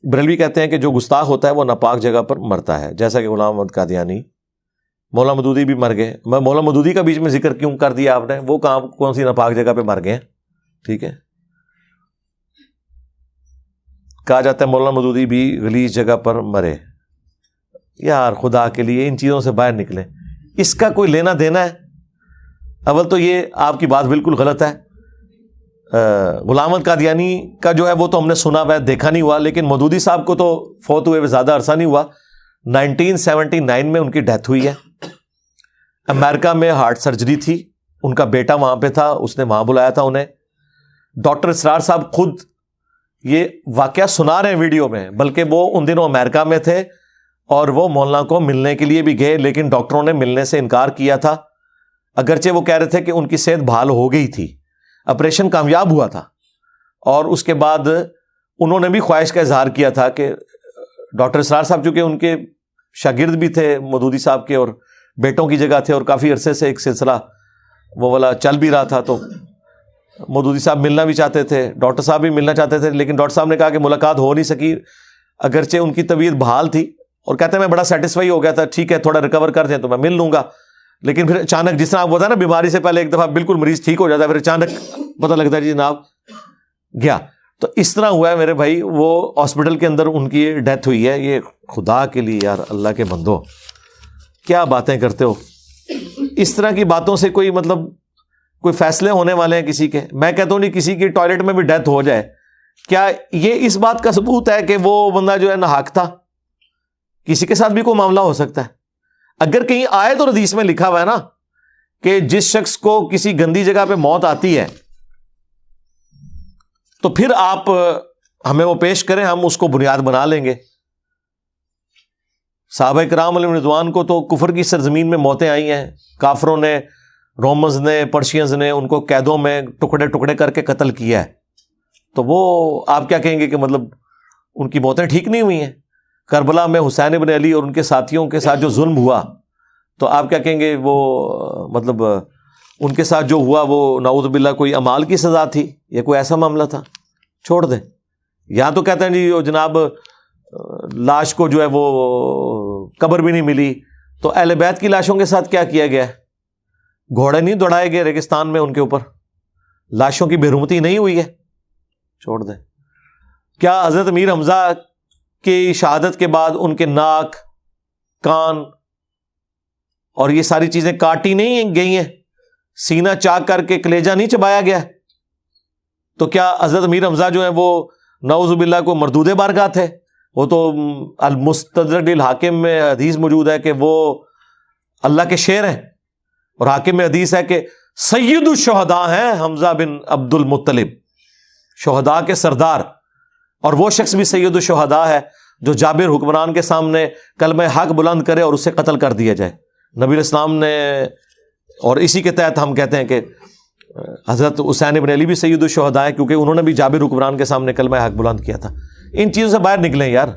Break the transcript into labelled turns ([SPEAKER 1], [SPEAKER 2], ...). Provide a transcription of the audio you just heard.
[SPEAKER 1] بریلوی کہتے ہیں کہ جو گستاخ ہوتا ہے وہ ناپاک جگہ پر مرتا ہے، جیسا کہ غلام احمد قادیانی، مولا مودودی بھی مر گئے. مولا مودودی کا بیچ میں ذکر کیوں کر دیا آپ نے؟ وہ کون سی ناپاک جگہ پہ مر گئے ہیں؟ ٹھیک ہے، کہا جاتا ہے مولانا مودودی بھی غلیظ جگہ پر مرے. یار خدا کے لیے ان چیزوں سے باہر نکلیں. اس کا کوئی لینا دینا ہے؟ اول تو یہ آپ کی بات بالکل غلط ہے. غلام احمد قادیانی کا جو ہے وہ تو ہم نے سنا ہوا ہے، دیکھا نہیں ہوا، لیکن مودودی صاحب کو تو فوت ہوئے زیادہ عرصہ نہیں ہوا، 1979 میں ان کی ڈیتھ ہوئی ہے. امریکہ میں ہارٹ سرجری تھی، ان کا بیٹا وہاں پہ تھا، اس نے وہاں بلایا تھا انہیں. ڈاکٹر اسرار صاحب خود یہ واقعہ سنا رہے ہیں ویڈیو میں، بلکہ وہ ان دنوں امریکہ میں تھے اور وہ مولانا کو ملنے کے لیے بھی گئے، لیکن ڈاکٹروں نے ملنے سے انکار کیا تھا، اگرچہ وہ کہہ رہے تھے کہ ان کی صحت بحال ہو گئی تھی، آپریشن کامیاب ہوا تھا. اور اس کے بعد انہوں نے بھی خواہش کا اظہار کیا تھا کہ ڈاکٹر اسرار صاحب چونکہ ان کے شاگرد بھی تھے مودودی صاحب کے اور بیٹوں کی جگہ تھے، اور کافی عرصے سے ایک سلسلہ وہ والا چل بھی رہا تھا، تو مودودی صاحب ملنا بھی چاہتے تھے، ڈاکٹر صاحب بھی ملنا چاہتے تھے، لیکن ڈاکٹر صاحب نے کہا کہ ملاقات ہو نہیں سکی، اگرچہ ان کی طبیعت بحال تھی. اور کہتے ہیں میں بڑا سیٹسفائی ہو گیا تھا، ٹھیک ہے تھوڑا ریکور کر دیں تو میں مل لوں گا. لیکن پھر اچانک، جس طرح آپ بتا نا بیماری سے پہلے ایک دفعہ بالکل مریض ٹھیک ہو جاتا ہے، پھر اچانک پتہ لگتا ہے جی جناب گیا. تو اس طرح ہوا ہے میرے بھائی، وہ ہاسپٹل کے اندر ان کی ڈیتھ ہوئی ہے. یہ خدا کے لیے یار، اللہ کے بندو کیا باتیں کرتے ہو؟ اس طرح کی باتوں سے کوئی مطلب کوئی فیصلے ہونے والے ہیں کسی کے؟ میں کہتا ہوں نہیں، کسی کی ٹوائلٹ میں بھی ڈیتھ ہو جائے، کیا یہ اس بات کا ثبوت ہے کہ وہ بندہ جو ہے ناحق تھا؟ کسی کے ساتھ بھی کوئی معاملہ ہو سکتا ہے. اگر کہیں آیت اور حدیث میں لکھا ہوا ہے نا کہ جس شخص کو کسی گندی جگہ پہ موت آتی ہے تو پھر آپ ہمیں وہ پیش کریں، ہم اس کو بنیاد بنا لیں گے. صحابہ کرام علیہم رضوان کو تو کفر کی سرزمین میں موتیں آئی ہیں، کافروں نے، رومنز نے، پرشینز نے ان کو قیدوں میں ٹکڑے ٹکڑے کر کے قتل کیا ہے. تو وہ آپ کیا کہیں گے کہ مطلب ان کی موتیں ٹھیک نہیں ہوئی ہیں؟ کربلا میں حسین ابن علی اور ان کے ساتھیوں کے ساتھ جو ظلم ہوا، تو آپ کیا کہیں گے وہ مطلب ان کے ساتھ جو ہوا وہ نعوذ باللہ کوئی اعمال کی سزا تھی یا کوئی ایسا معاملہ تھا؟ چھوڑ دیں. یہاں تو کہتے ہیں جی جناب لاش کو جو ہے وہ قبر بھی نہیں ملی، تو اہل بیت کی لاشوں کے ساتھ کیا کیا گیا ہے؟ گھوڑے نہیں دوڑائے گئے ریگستان میں ان کے اوپر؟ لاشوں کی بے حرمتی نہیں ہوئی ہے؟ چھوڑ دیں. کیا حضرت امیر حمزہ کی شہادت کے بعد ان کے ناک، کان اور یہ ساری چیزیں کاٹی نہیں گئی ہیں؟ سینہ چاک کر کے کلیجہ نہیں چبایا گیا؟ تو کیا حضرت امیر حمزہ جو ہے وہ نعوذ باللہ کو مردود بارگاہ تھے؟ وہ تو المستدرک الحاکم میں حدیث موجود ہے کہ وہ اللہ کے شیر ہیں، اور حاکم میں حدیث ہے کہ سید الشہداء ہیں حمزہ بن عبد المطلب، شہداء کے سردار. اور وہ شخص بھی سید الشہداء ہے جو جابر حکمران کے سامنے کلمہ حق بلند کرے اور اسے قتل کر دیا جائے. نبی علیہ السلام نے، اور اسی کے تحت ہم کہتے ہیں کہ حضرت حسین ابن علی بھی سید الشہداء ہے، کیونکہ انہوں نے بھی جابر حکمران کے سامنے کلمہ حق بلند کیا تھا. ان چیزوں سے باہر نکلیں یار.